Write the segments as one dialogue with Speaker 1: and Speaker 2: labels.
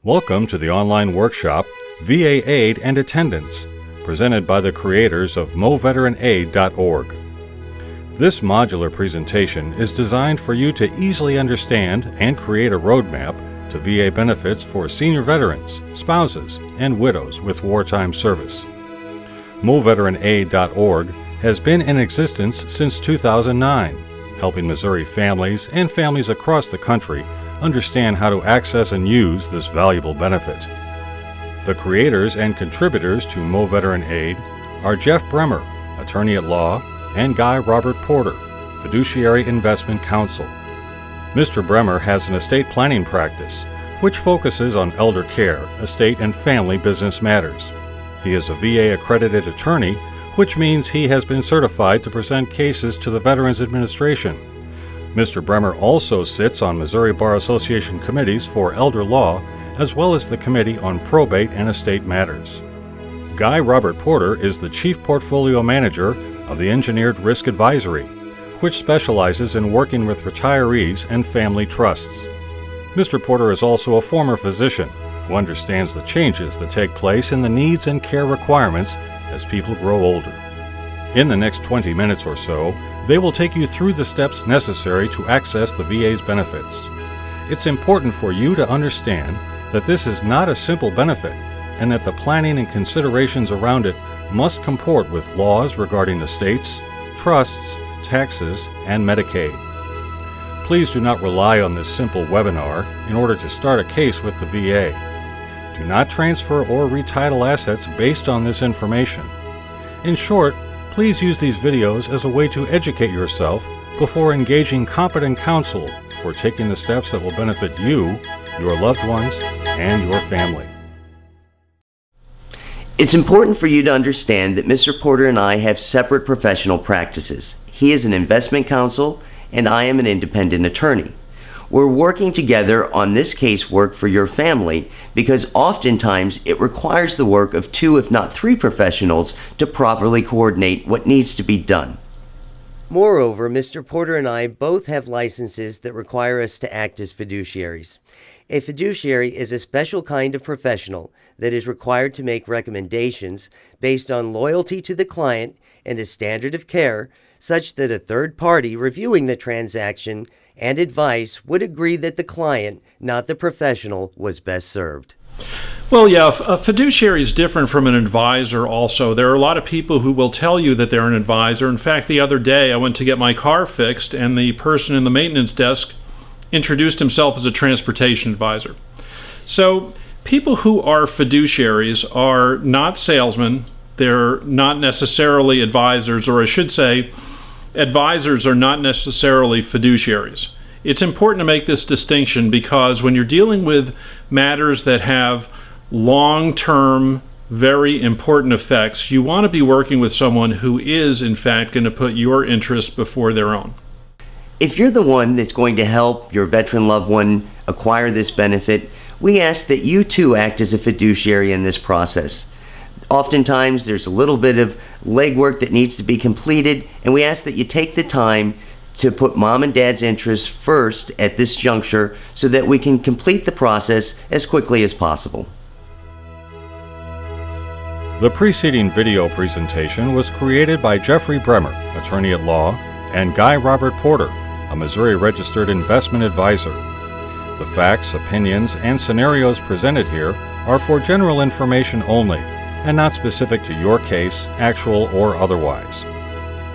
Speaker 1: Welcome to the online workshop, VA Aid and Attendance, presented by the creators of MOVeteranAid.org. This modular presentation is designed for you to easily understand and create a roadmap to VA benefits for senior veterans, spouses, and widows with wartime service. MOVeteranAid.org has been in existence since 2009, helping Missouri families and families across the country understand how to access and use this valuable benefit. The creators and contributors to MOVeteranAid are Jeff BREMER, attorney at law, and Guy Robert Porter, fiduciary investment counsel. Mr. BREMER has an estate planning practice, which focuses on elder care, estate, and family business matters. He is a VA accredited attorney, which means he has been certified to present cases to the Veterans Administration. Mr. BREMER also sits on Missouri Bar Association committees for elder law, as well as the Committee on Probate and Estate Matters. Guy Robert Porter is the Chief Portfolio Manager of the Engineered Risk Advisory, which specializes in working with retirees and family trusts. Mr. Porter is also a former physician who understands the changes that take place in the needs and care requirements as people grow older. In the next 20 minutes or so, they will take you through the steps necessary to access the VA's benefits. It's important for you to understand that this is not a simple benefit and that the planning and considerations around it must comport with laws regarding estates, trusts, taxes, and Medicaid. Please do not rely on this simple webinar in order to start a case with the VA. Do not transfer or retitle assets based on this information. In short, please use these videos as a way to educate yourself before engaging competent counsel for taking the steps that will benefit you, your loved ones, and your family.
Speaker 2: It's important for you to understand that Mr. Porter and I have separate professional practices. He is an investment counsel and I am an independent attorney. We're working together on this casework for your family because oftentimes it requires the work of 2, if not 3 professionals to properly coordinate what needs to be done. Moreover, Mr. Porter and I both have licenses that require us to act as fiduciaries. A fiduciary is a special kind of professional that is required to make recommendations based on loyalty to the client and a standard of care such that a third party reviewing the transaction and advice would agree that the client, not the professional, was best served.
Speaker 3: Well, yeah, a fiduciary is different from an advisor also. There are a lot of people who will tell you that they're an advisor. In fact, the other day I went to get my car fixed and the person in the maintenance desk introduced himself as a transportation advisor. So people who are fiduciaries are not salesmen. They're not necessarily advisors, or I should say, advisors are not necessarily fiduciaries. It's important to make this distinction because when you're dealing with matters that have long-term, very important effects, you want to be working with someone who is, in fact, going to put your interests before their own.
Speaker 2: If you're the one that's going to help your veteran loved one acquire this benefit, we ask that you too act as a fiduciary in this process. Oftentimes there's a little bit of legwork that needs to be completed, and we ask that you take the time to put mom and dad's interests first at this juncture so that we can complete the process as quickly as possible.
Speaker 1: The preceding video presentation was created by Jeffrey BREMER, attorney at law, and Guy Robert Porter, a Missouri registered investment advisor. The facts, opinions, and scenarios presented here are for general information only and not specific to your case, actual or otherwise.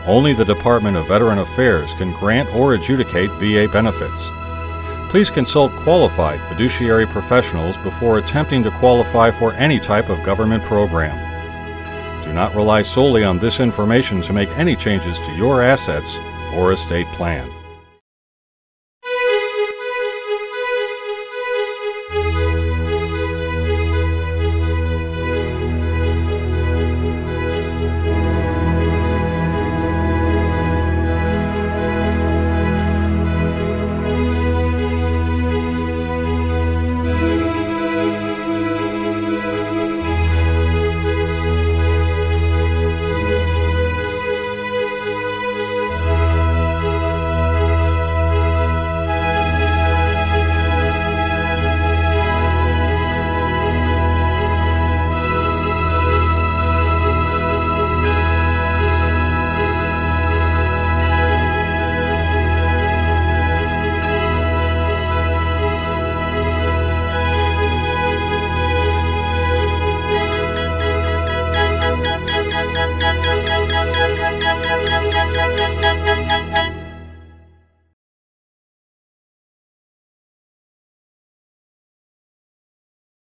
Speaker 1: Only the Department of Veteran Affairs can grant or adjudicate VA benefits. Please consult qualified fiduciary professionals before attempting to qualify for any type of government program. Do not rely solely on this information to make any changes to your assets or estate plan.